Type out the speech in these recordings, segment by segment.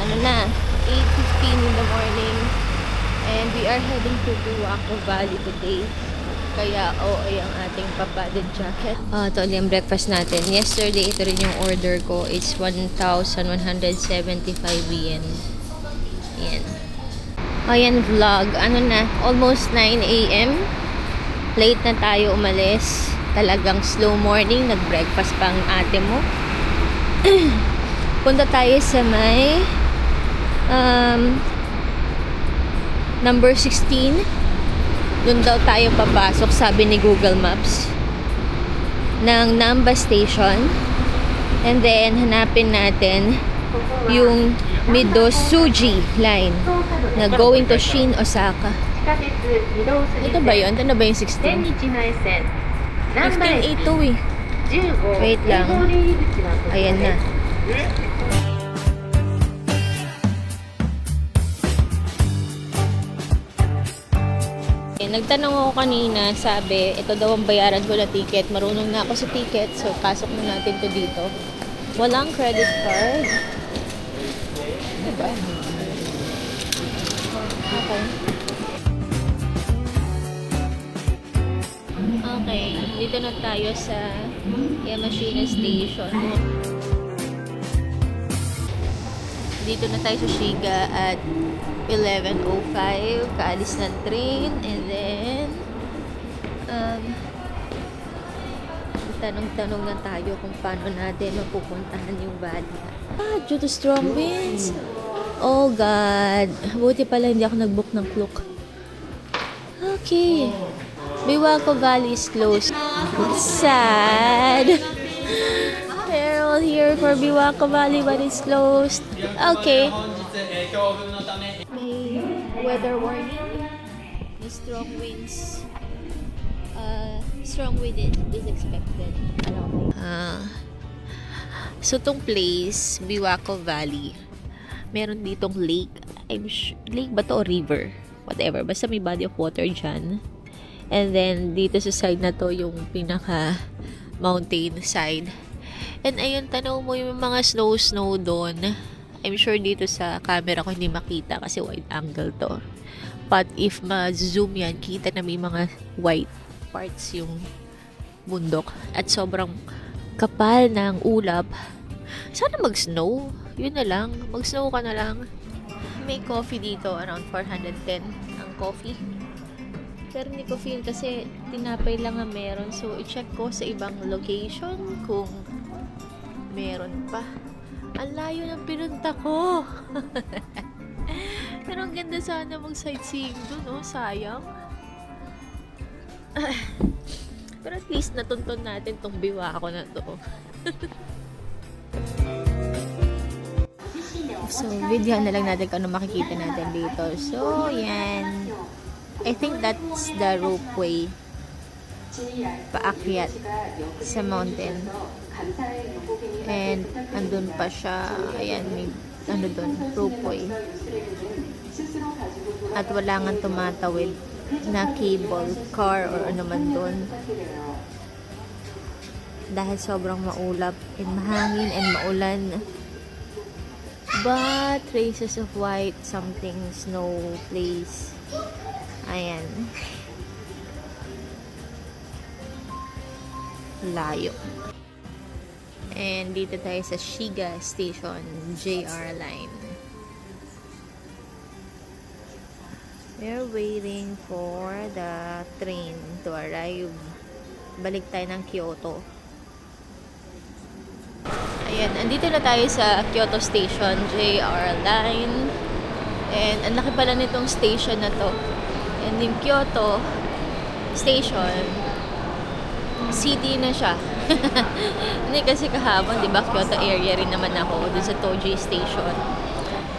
Ano na, 8:15 in the morning. And we are heading to Buwaco Valley today. Kaya OA ang ating papadded jacket. Ito ulit yung breakfast natin. Yesterday, ito rin yung order ko. It's 1,175 yen. Ayan. Ayan vlog. Ano na, almost 9 a.m. Late na tayo umalis. Talagang slow morning. Nag-breakfast pa ang ate mo. Punta tayo sa may number 16. Doon daw tayo papasok, sabi ni Google Maps, ng Namba Station. And then, hanapin natin yung Midosuji line na going to Shin, Osaka. Ito ba yun? Ito na ba yung 16? 1582 eh. Wait lang. Ayan na. Nagtanong ako kanina, sabi, ito daw ang bayaran ko na ticket. Marunong na ako sa ticket, so pasok na natin to dito. Walang credit card. Diba? Okay. Okay, dito na tayo sa Yamashina Station. Dito na tayo sa Shiga at 11:05, kaalis ng train, and then tanong-tanong na tayo kung paano natin mapupuntahan yung valley. Due to strong winds. Oh God, buti pala hindi ako nag-book ng Klook. Okay, Biwako Valley is closed. Sad. We're all here for Biwako Valley, but it's closed. Okay. May weather warning. May strong winds. Strong wind is expected. So tong place, Biwako Valley, meron ditong lake. Lake ba to o river? Whatever. Basta may body of water dyan. And then dito sa side na to yung pinaka mountain side. And ayun, tanong mo yung mga snow doon. I'm sure dito sa camera ko hindi makita kasi wide angle to. But if ma-zoom yan, kita na may mga white parts yung bundok. At sobrang kapal ng ulap. Sana mag-snow. Yun na lang. Mag-snow ka na lang. May coffee dito. Around 410 ang coffee. Pero hindi ko feel kasi tinapay lang ang meron. So, i-check ko sa ibang location kung meron pa. Ang layo ng pinunta ko. Pero ang ganda sana mag-sightseeing doon, no? Sayang. Pero at least natuntun natin tong Biwako na to. So, video na lang natin kung ano makikita natin dito. So, yan. I think that's the ropeway. Paakyat sa mountain. And andun pa siya, ayan, may ano dun, ropeway. At wala nga tumatawid na cable car or ano man dun. Dahil sobrang maulap and mahangin and maulan. But traces of white, something snow place. Ayan. Layo. And dito tayo sa Shiga Station, JR line. We're waiting for the train to arrive. Balik tayo ng Kyoto. Ayan, andito na tayo sa Kyoto Station, JR line. And ang laki pala nitong station na to. And yung Kyoto Station, city na siya. Hindi kasi kahapon, di ba, Kyoto area rin naman ako dun sa Toji Station.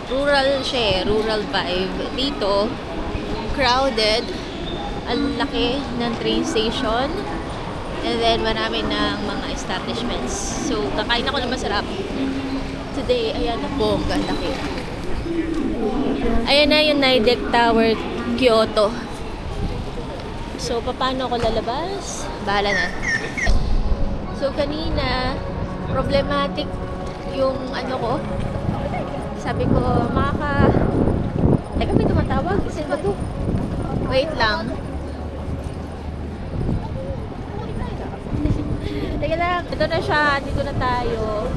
Rural siya, rural vibe. Dito, crowded. Ang laki ng train station. And then, marami ng mga establishments. So, kakain ako ng masarap. Today, ayan na po, ang laki. Ayan na yung Nidec Tower, Kyoto. So, paano ako lalabas? Bahala na. So, kanina, problematic yung ano ko, Sabi ko, Teka, may tumatawag. Sino ba to? Wait lang. Teka lang. Ito na siya. Dito na tayo.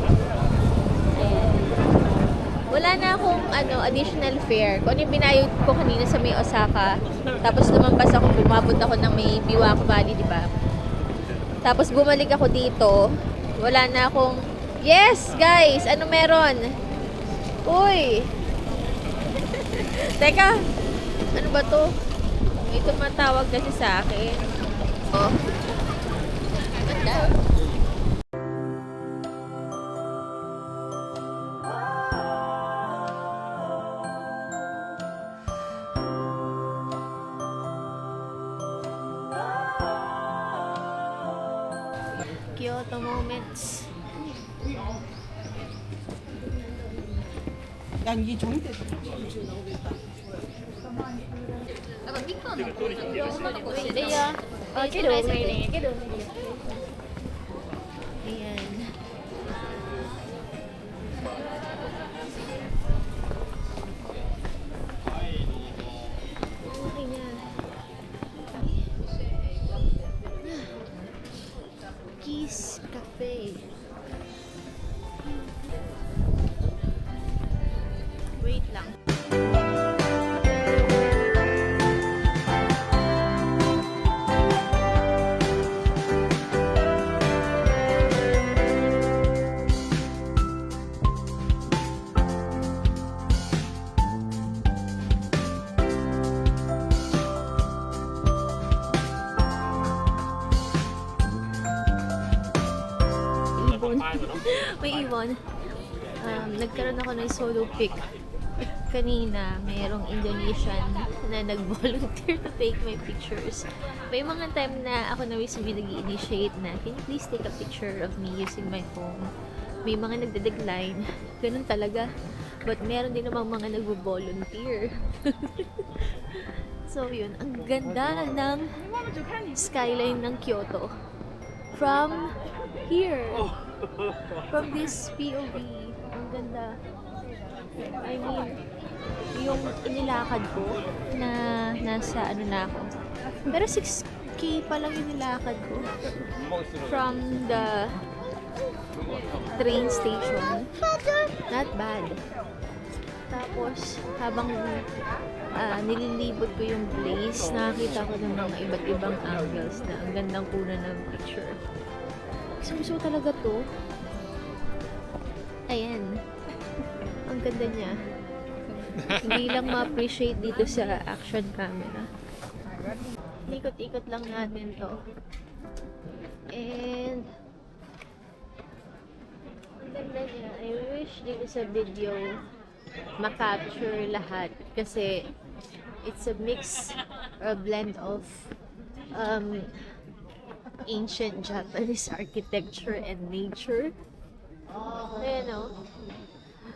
Ayan. Wala na akong additional fare. Kung ano yung binayad ko kanina sa may Osaka. Tapos lumampas ako, bumabot ako ng may Biwako Valley, di ba? Tapos bumalik ako dito. Wala na akong... Yes, guys! Ano meron? Uy! Teka! Ano ba to? May tumatawag kasi sa akin. Oh. Ganda. Kyoto moments. Ayan. Okay na. Kiss Cafe. Wait lang. May ibon. Nagkaroon ako ng solo pic. Kanina, mayroong Indonesian na nag-volunteer to take my pictures. May mga time na ako na mismo nag-initiate na, can you please take a picture of me using my phone? May mga nagde-decline. Ganun talaga. But meron din namang mga nag-volunteer. So yun, ang ganda ng skyline ng Kyoto. From here. From this POV. Ang ganda. I mean, yung inilakad ko na nasa na ako. Pero 6K pa lang yung nilakad ko. From the train station. Not bad. Tapos, habang nililibot ko yung place, nakakita ko ng mga iba't ibang angles na ang gandang kunan ng picture. Gusto talaga to. Ayan. Ang ganda niya. Hindi lang ma-appreciate dito sa action camera. Ikot-ikot lang natin to. And ang ganda niya. I wish dito sa video ma-capture lahat kasi it's a mix or a blend of ancient Japanese architecture and nature. Ayan o.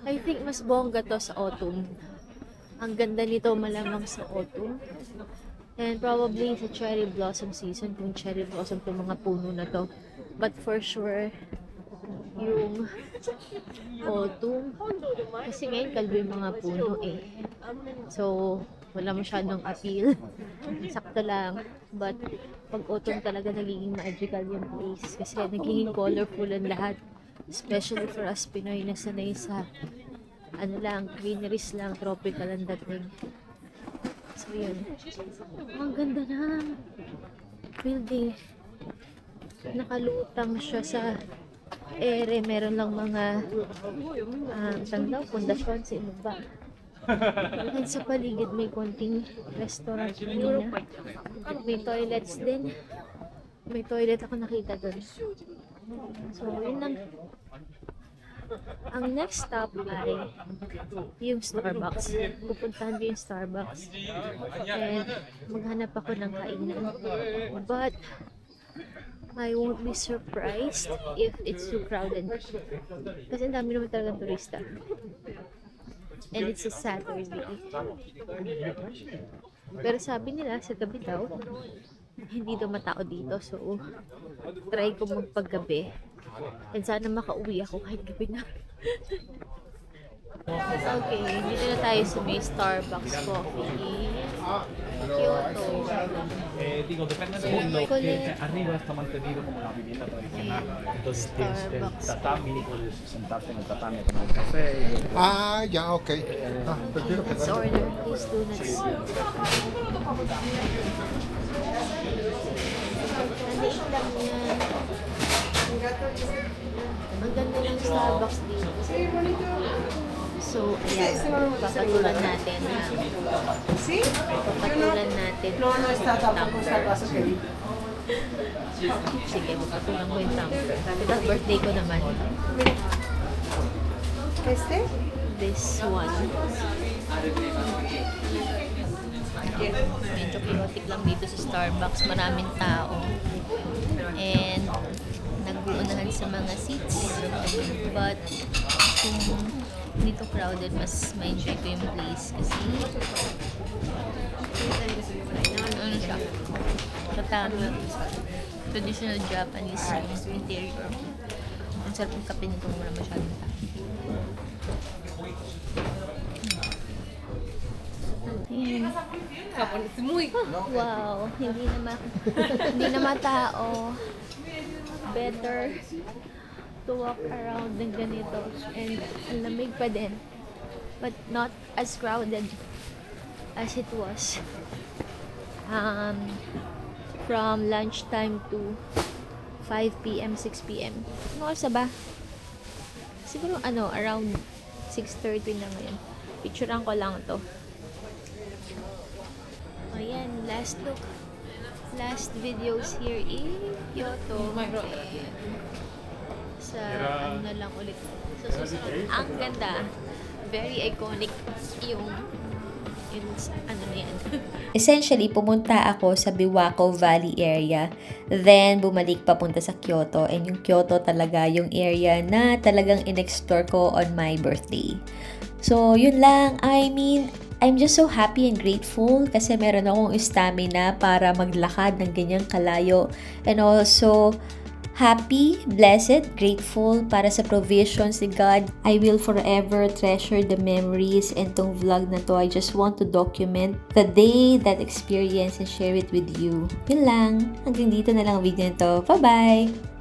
I think mas bongga to sa autumn. Ang ganda nito malamang sa autumn. And probably sa cherry blossom season, kung cherry blossom itong mga puno na to. But for sure, yung autumn. Kasi ngayon kalbo yung mga puno eh. So, wala masyadong appeal. Sakto lang. But pag autumn talaga nagiging magical yung place. Kasi nagiging colorful ang lahat. Especially for us Pinoy na sanay sa greeneries lang, tropical ang dating. So yun. Ang ganda ng building. Nakalutang siya sa ere. Meron lang mga pundasyon sa iba. And sa paligid may konting restaurant kanina. At may toilets din. May toilet ako nakita doon. So, yun lang. Ang next stop ay yung Starbucks. Pupuntahan ko yung Starbucks. And maghanap ako ng kainan. But, I won't be surprised if it's too crowded. Kasi ang dami naman talagang turista. And it's a Saturday. Pero sabi nila sa gabi daw, hindi daw matao dito. So, try ko magpaggabi. And sana makauwi ako kahit gabi na. Okay, dito na tayo sa may Starbucks coffee. Kyoto. Digo, depende del mundo, que arriba está mantenido como la vivienda tradicional. Entonces tienes el tatami, puedes sentarte en el tatami a tomar un café. Ah, ya, ok. Prefiero Let's order these donuts. Naliit lang yan. Ang ganda ng Starbucks dito. So, ayan. Papatulan natin ang... Papatulan natin. No, no está tampoco está el vaso que vi. Sige, papatulan ko yung tumbler. Ito, birthday ko naman. ¿Este? This one. Medyo chaotic lang dito sa Starbucks. Maraming tao. And nag-uunahan sa mga seats. But kung dito crowded, mas ma-enjoy ko yung place kasi ano siya? Tatami. Traditional Japanese interior. Ang sarap ng kape nito kung wala masyadong tao. Ayan. Wow, hindi naman tao. Better to walk around ng ganito and ang lamig pa din, but not as crowded as it was from lunchtime to 5 p.m. 6 p.m. Ano oras ba? Siguro around 6:30 na ngayon. Picturean ko lang to. Ayan, last look. Last videos here in Kyoto. Sa ano lang ulit. So, susunod. Ang ganda. Very iconic yung ano na yan. Essentially, pumunta ako sa Biwako Valley area. Then, bumalik papunta sa Kyoto. And yung Kyoto talaga yung area na talagang in-explore ko on my birthday. So, yun lang. I mean, I'm just so happy and grateful kasi meron akong stamina para maglakad ng ganyang kalayo. And also, happy, blessed, grateful para sa provisions ni God. I will forever treasure the memories, and tong vlog na to, I just want to document the day, that experience, and share it with you. Yun lang. Hanggang dito na lang ang video nito. Bye-bye!